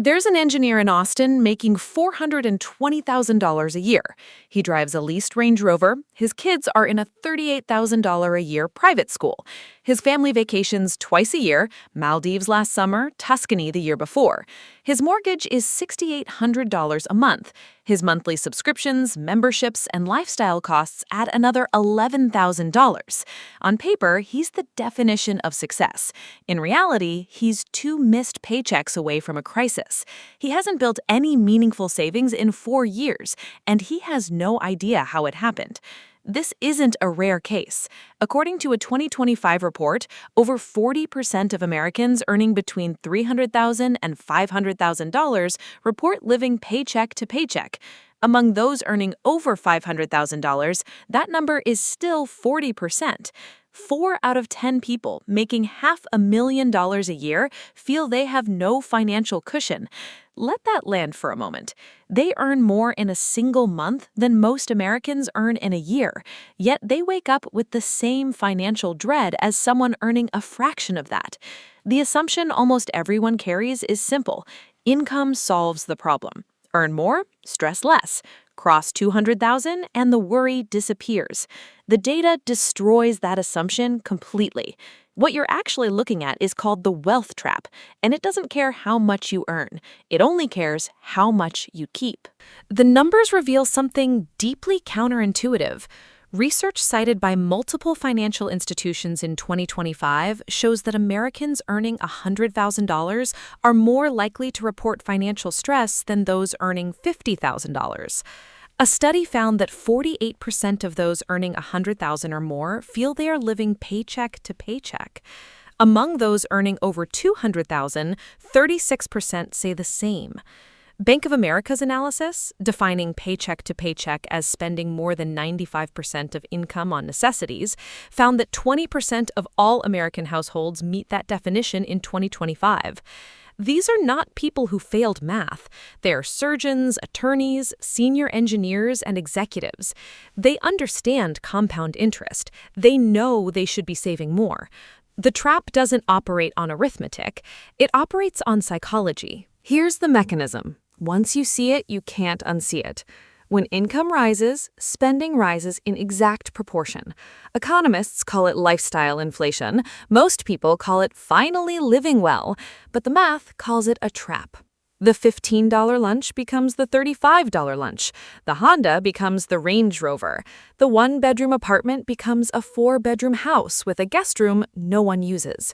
There's an engineer in Austin making $420,000 a year. He drives a leased Range Rover. His kids are in a $38,000 a year private school. His family vacations twice a year, Maldives last summer, Tuscany the year before. His mortgage is $6,800 a month. His monthly subscriptions, memberships, and lifestyle costs add another $11,000. On paper, he's the definition of success. In reality, he's 2 missed paychecks away from a crisis. He hasn't built any meaningful savings in 4 years, and he has no idea how it happened. This isn't a rare case. According to a 2025 report, over 40% of Americans earning between $300,000 and $500,000 report living paycheck to paycheck. Among those earning over $500,000, that number is still 40%. 4 out of 10 people making $500,000 a year feel they have no financial cushion. Let that land for a moment. They earn more in a single month than most Americans earn in a year, yet they wake up with the same financial dread as someone earning a fraction of that. The assumption almost everyone carries is simple: income solves the problem. Earn more, stress less. Cross 200,000 and the worry disappears. The data destroys that assumption completely. What you're actually looking at is called the wealth trap, and it doesn't care how much you earn. It only cares how much you keep. The numbers reveal something deeply counterintuitive. Research cited by multiple financial institutions in 2025 shows that Americans earning $100,000 are more likely to report financial stress than those earning $50,000. A study found that 48% of those earning $100,000 or more feel they are living paycheck to paycheck. Among those earning over $200,000, 36% say the same. Bank of America's analysis, defining paycheck to paycheck as spending more than 95% of income on necessities, found that 20% of all American households meet that definition in 2025. These are not people who failed math. They are surgeons, attorneys, senior engineers, and executives. They understand compound interest. They know they should be saving more. The trap doesn't operate on arithmetic. It operates on psychology. Here's the mechanism. Once you see it, you can't unsee it. When income rises, spending rises in exact proportion. Economists call it lifestyle inflation. Most people call it finally living well, but the math calls it a trap. The $15 lunch becomes the $35 lunch. The Honda becomes the Range Rover. The 1-bedroom apartment becomes a 4-bedroom house with a guest room no one uses.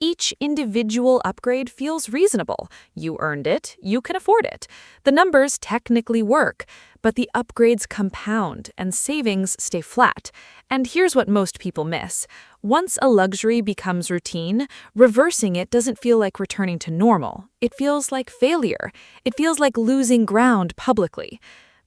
Each individual upgrade feels reasonable. You earned it, you can afford it. The numbers technically work, but the upgrades compound and savings stay flat. And here's what most people miss. Once a luxury becomes routine, reversing it doesn't feel like returning to normal. It feels like failure. It feels like losing ground publicly.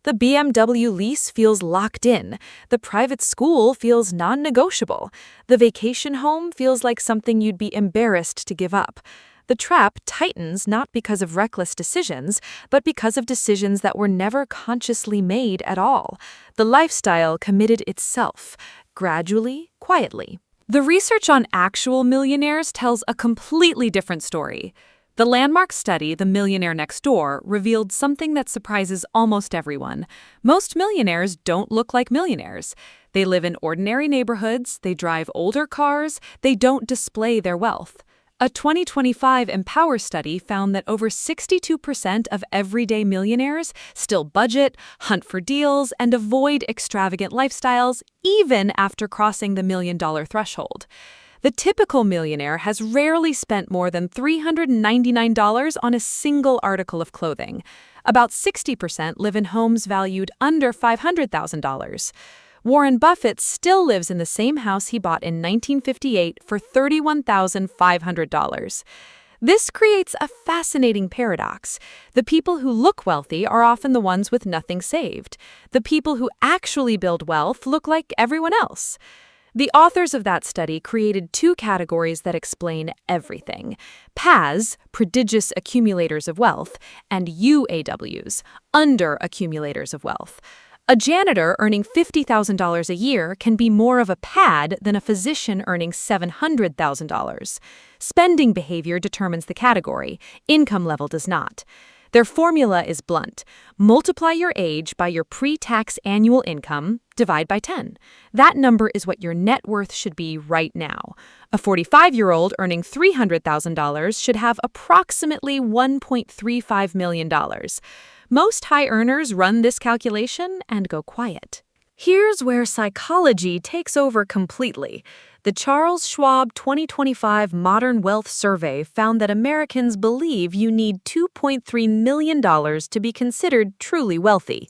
The BMW lease feels locked in. The private school feels non-negotiable. The vacation home feels like something you'd be embarrassed to give up. The trap tightens not because of reckless decisions, but because of decisions that were never consciously made at all. The lifestyle committed itself, gradually, quietly. The research on actual millionaires tells a completely different story. The landmark study, The Millionaire Next Door, revealed something that surprises almost everyone. Most millionaires don't look like millionaires. They live in ordinary neighborhoods, they drive older cars, they don't display their wealth. A 2025 Empower study found that over 62% of everyday millionaires still budget, hunt for deals, and avoid extravagant lifestyles even after crossing the $1 million threshold. The typical millionaire has rarely spent more than $399 on a single article of clothing. About 60% live in homes valued under $500,000. Warren Buffett still lives in the same house he bought in 1958 for $31,500. This creates a fascinating paradox. The people who look wealthy are often the ones with nothing saved. The people who actually build wealth look like everyone else. The authors of that study created 2 categories that explain everything: PAS, prodigious accumulators of wealth, and UAWs, under accumulators of wealth. A janitor earning $50,000 a year can be more of a pad than a physician earning $700,000. Spending behavior determines the category, income level does not. Their formula is blunt. Multiply your age by your pre-tax annual income, divide by 10. That number is what your net worth should be right now. A 45-year-old earning $300,000 should have approximately $1.35 million. Most high earners run this calculation and go quiet. Here's where psychology takes over completely. The Charles Schwab 2025 Modern Wealth Survey found that Americans believe you need $2.3 million to be considered truly wealthy.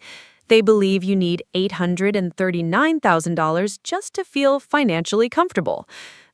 They believe you need $839,000 just to feel financially comfortable.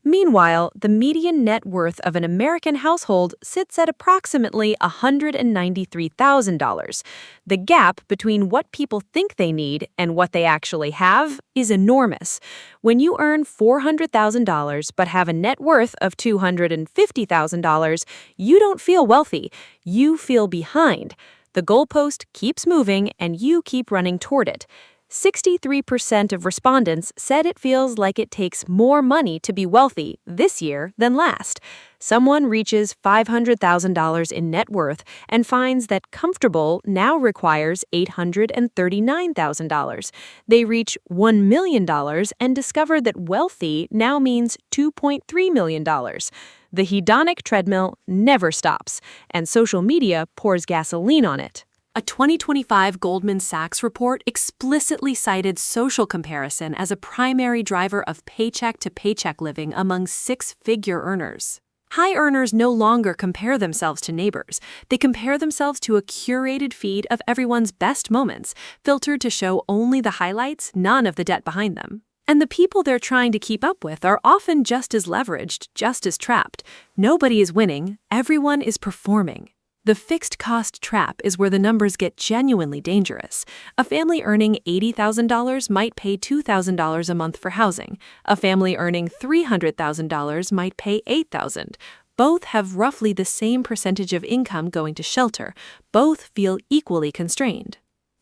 Meanwhile, the median net worth of an American household sits at approximately $193,000. The gap between what people think they need and what they actually have is enormous. When you earn $400,000 but have a net worth of $250,000, you don't feel wealthy, you feel behind. The goalpost keeps moving and you keep running toward it. 63% of respondents said it feels like it takes more money to be wealthy this year than last. Someone reaches $500,000 in net worth and finds that comfortable now requires $839,000. They reach $1 million and discover that wealthy now means $2.3 million. The hedonic treadmill never stops, and social media pours gasoline on it. A 2025 Goldman Sachs report explicitly cited social comparison as a primary driver of paycheck-to-paycheck living among six-figure earners. High earners no longer compare themselves to neighbors. They compare themselves to a curated feed of everyone's best moments, filtered to show only the highlights, none of the debt behind them. And the people they're trying to keep up with are often just as leveraged, just as trapped. Nobody is winning, everyone is performing. The fixed cost trap is where the numbers get genuinely dangerous. A family earning $80,000 might pay $2,000 a month for housing. A family earning $300,000 might pay $8,000. Both have roughly the same percentage of income going to shelter. Both feel equally constrained.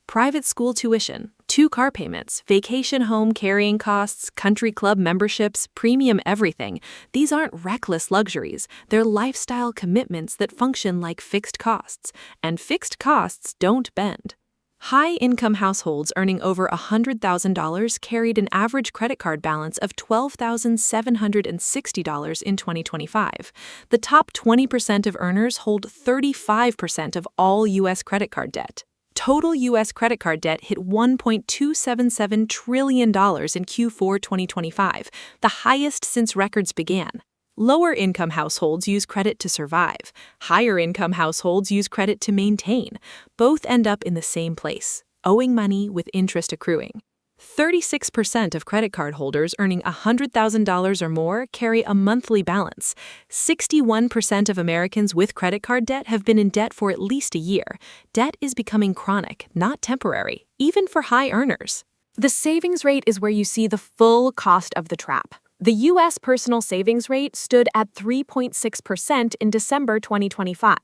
Private school tuition, 2 car payments, vacation home carrying costs, country club memberships, premium everything. These aren't reckless luxuries. They're lifestyle commitments that function like fixed costs. And fixed costs don't bend. High-income households earning over $100,000 carried an average credit card balance of $12,760 in 2025. The top 20% of earners hold 35% of all U.S. credit card debt. Total U.S. credit card debt hit $1.277 trillion in Q4 2025, the highest since records began. Lower-income households use credit to survive. Higher-income households use credit to maintain. Both end up in the same place, owing money with interest accruing. 36% of credit card holders earning $100,000 or more carry a monthly balance. 61% of Americans with credit card debt have been in debt for at least a year. Debt is becoming chronic, not temporary, even for high earners. The savings rate is where you see the full cost of the trap. The U.S. personal savings rate stood at 3.6% in December 2025.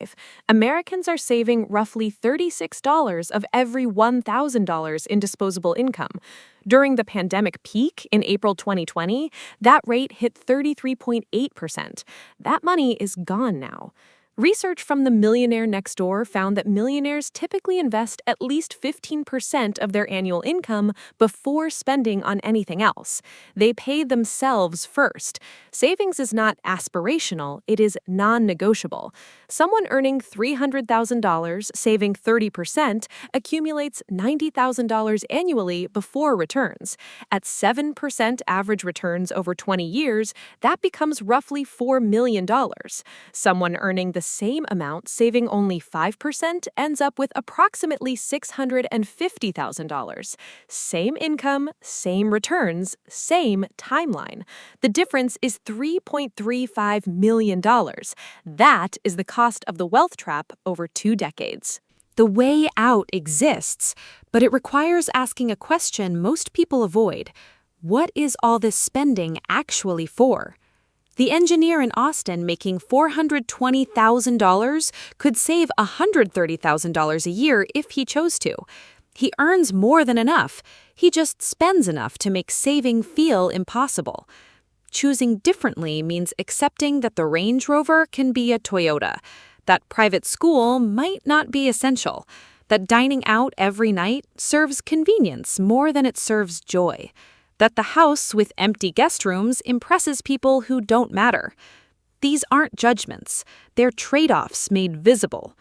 Americans are saving roughly $36 of every $1,000 in disposable income. During the pandemic peak in April 2020, that rate hit 33.8%. That money is gone now. Research from the Millionaire Next Door found that millionaires typically invest at least 15% of their annual income before spending on anything else. They pay themselves first. Savings is not aspirational, it is non-negotiable. Someone earning $300,000 saving 30% accumulates $90,000 annually before returns. At 7% average returns over 20 years, that becomes roughly $4 million. Someone earning the same amount saving only 5% ends up with approximately $650,000. Same income, same returns, same timeline. The difference is $3.35 million. That is the cost of the wealth trap over 2 decades. The way out exists, but it requires asking a question most people avoid. What is all this spending actually for? The engineer in Austin making $420,000 could save $130,000 a year if he chose to. He earns more than enough. He just spends enough to make saving feel impossible. Choosing differently means accepting that the Range Rover can be a Toyota, that private school might not be essential, that dining out every night serves convenience more than it serves joy, that the house with empty guest rooms impresses people who don't matter. These aren't judgments, they're trade-offs made visible.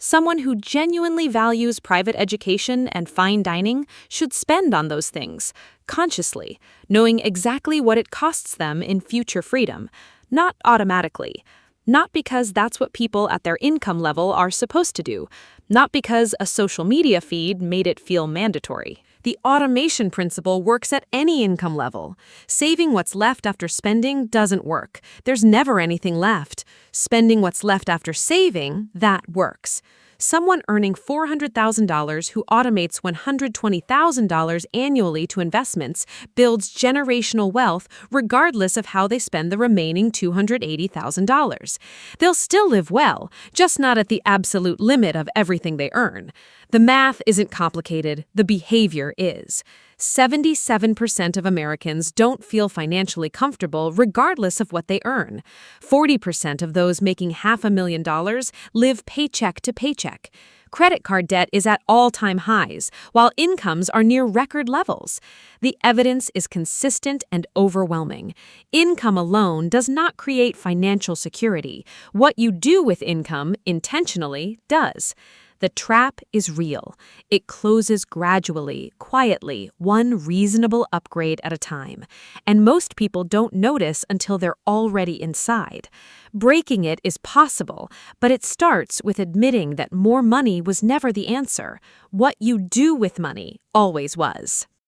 Someone who genuinely values private education and fine dining should spend on those things, consciously, knowing exactly what it costs them in future freedom, not automatically. Not because that's what people at their income level are supposed to do, not because a social media feed made it feel mandatory. The automation principle works at any income level. Saving what's left after spending doesn't work. There's never anything left. Spending what's left after saving, that works. Someone earning $400,000 who automates $120,000 annually to investments builds generational wealth regardless of how they spend the remaining $280,000. They'll still live well, just not at the absolute limit of everything they earn. The math isn't complicated, the behavior is. 77% of Americans don't feel financially comfortable regardless of what they earn. 40% of those making $500,000 live paycheck to paycheck. Credit card debt is at all-time highs, while incomes are near record levels. The evidence is consistent and overwhelming. Income alone does not create financial security. What you do with income, intentionally, does. The trap is real. It closes gradually, quietly, one reasonable upgrade at a time. And most people don't notice until they're already inside. Breaking it is possible, but it starts with admitting that more money was never the answer. What you do with money always was.